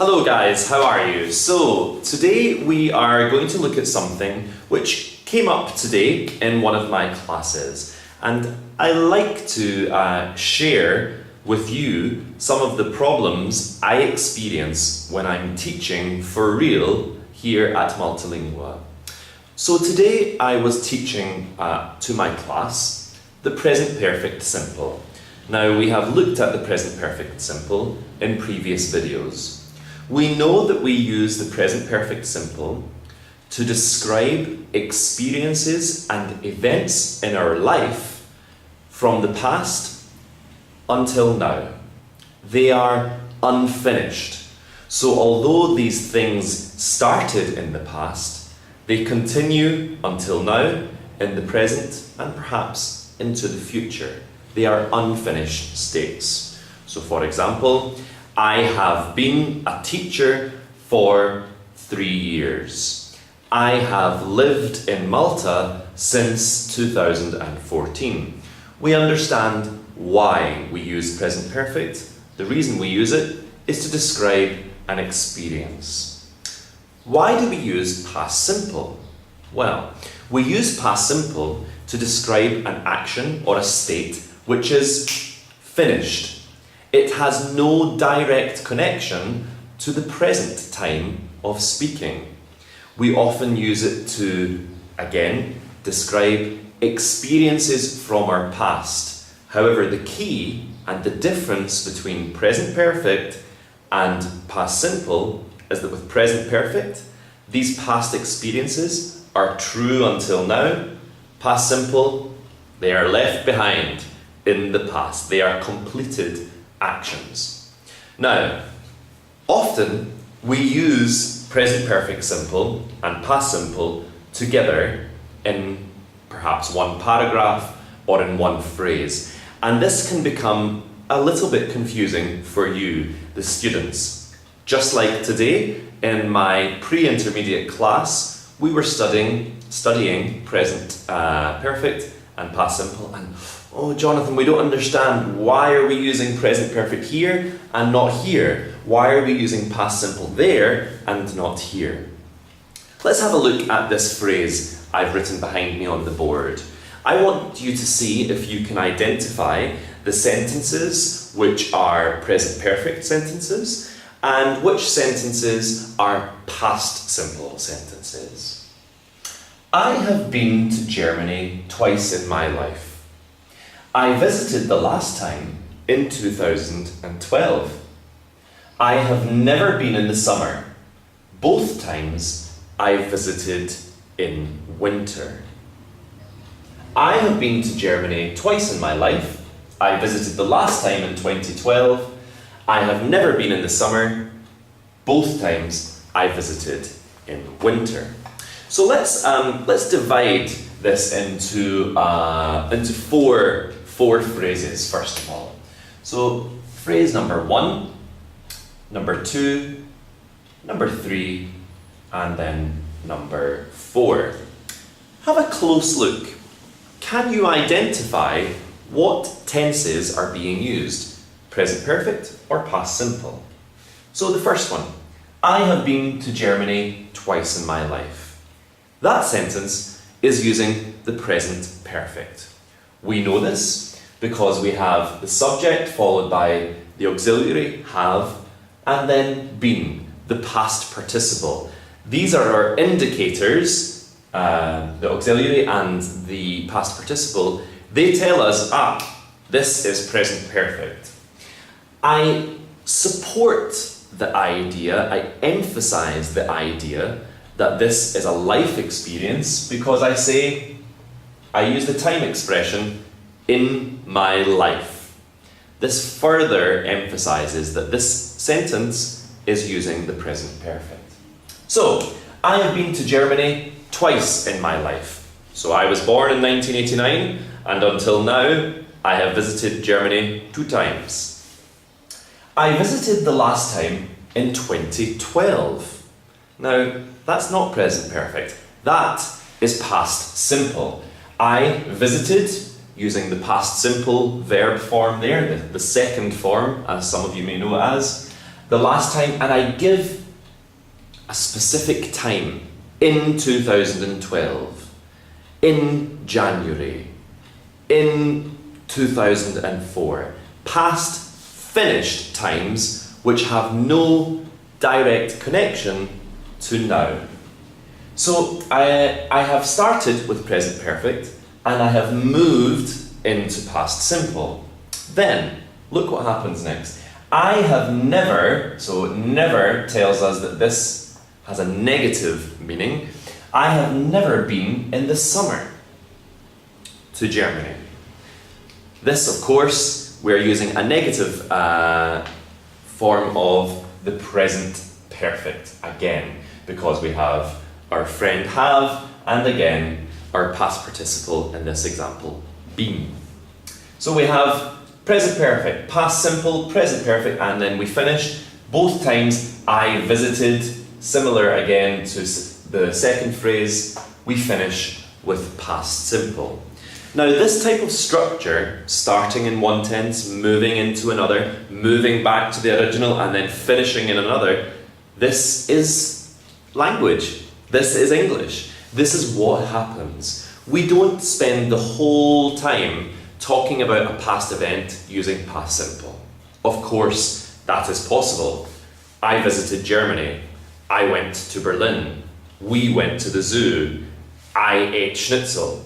Hello guys, how are you? So today we are going to look at something which came up today in one of my classes, and I like to share with you some of the problems I experience when I'm teaching for real here at Multilingua. So today I was teaching to my class the present perfect simple. Now we have looked at the present perfect simple in previous videos. We know that we use the present perfect simple to describe experiences and events in our life from the past until now. They are unfinished. So although these things started in the past, they continue until now, in the present, and perhaps into the future. They are unfinished states. So for example, I have been a teacher for 3 years. I have lived in Malta since 2014. We understand why we use present perfect. The reason we use it is to describe an experience. Why do we use past simple? Well, we use past simple to describe an action or a state which is finished. It has no direct connection to the present time of speaking. We often use it to, again, describe experiences from our past. However, the key and the difference between present perfect and past simple is that with present perfect, these past experiences are true until now. Past simple, they are left behind in the past. They are completed actions. Now, often we use present perfect simple and past simple together in perhaps one paragraph or in one phrase, and this can become a little bit confusing for you, the students. Just like today in my pre-intermediate class, we were studying present perfect and past simple, and oh, Jonathan, we don't understand. Why are we using present perfect here and not here? Why are we using past simple there and not here? Let's have a look at this phrase I've written behind me on the board. I want you to see if you can identify the sentences which are present perfect sentences and which sentences are past simple sentences. I have been to Germany twice in my life. I visited the last time in 2012. I have never been in the summer. Both times I visited in winter. I have been to Germany twice in my life. I visited the last time in 2012. I have never been in the summer. Both times I visited in winter. So let's divide this into four phrases first of all. So phrase number 1, number 2, number 3, and then number 4. Have a close look. Can you identify what tenses are being used? Present perfect or past simple? So the first one, I have been to Germany twice in my life. That sentence is using the present perfect. We know this because we have the subject followed by the auxiliary have and then been, the past participle. These are our indicators, the auxiliary and the past participle. They tell us, this is present perfect. I support the idea, I emphasize the idea that this is a life experience because I use the time expression in my life. This further emphasizes that this sentence is using the present perfect. So, I have been to Germany twice in my life. So I was born in 1989 and until now I have visited Germany 2 times. I visited the last time in 2012. Now, that's not present perfect. That is past simple. I visited, using the past simple verb form there, the second form, as some of you may know it as, the last time, and I give a specific time, in 2012, in January, in 2004, past finished times which have no direct connection to now. So I have started with present perfect and I have moved into past simple. Then, look what happens next. I have never, so never tells us that this has a negative meaning. I have never been in the summer to Germany. This, of course, we're using a negative form of the present perfect again, because we have our friend have, and again, our past participle in this example, been. So we have present perfect, past simple, present perfect, and then we finish. Both times I visited, similar again to the second phrase, we finish with past simple. Now this type of structure, starting in one tense, moving into another, moving back to the original, and then finishing in another, this is language. This is English. This is what happens. We don't spend the whole time talking about a past event using past simple. Of course, that is possible. I visited Germany. I went to Berlin. We went to the zoo. I ate schnitzel.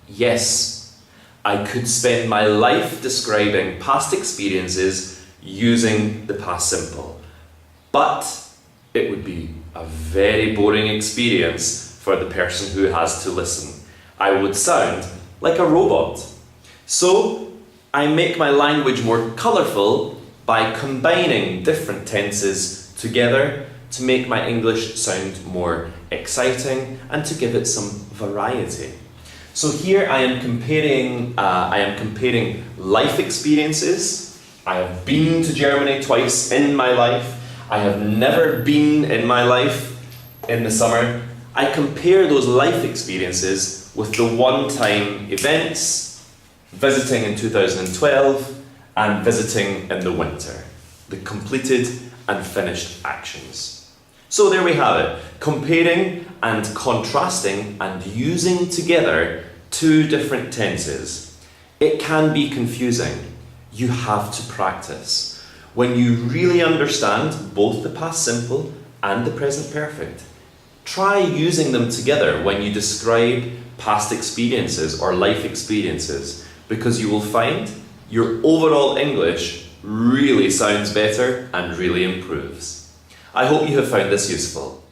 Yes, I could spend my life describing past experiences using the past simple. But it would be a very boring experience for the person who has to listen. I would sound like a robot. So I make my language more colourful by combining different tenses together to make my English sound more exciting and to give it some variety. So here I am comparing life experiences. I have been to Germany twice in my life. I have never been in my life in the summer. I compare those life experiences with the one-time events, visiting in 2012 and visiting in the winter, the completed and finished actions. So there we have it, comparing and contrasting and using together two different tenses. It can be confusing. You have to practice. When you really understand both the past simple and the present perfect, try using them together when you describe past experiences or life experiences, because you will find your overall English really sounds better and really improves. I hope you have found this useful.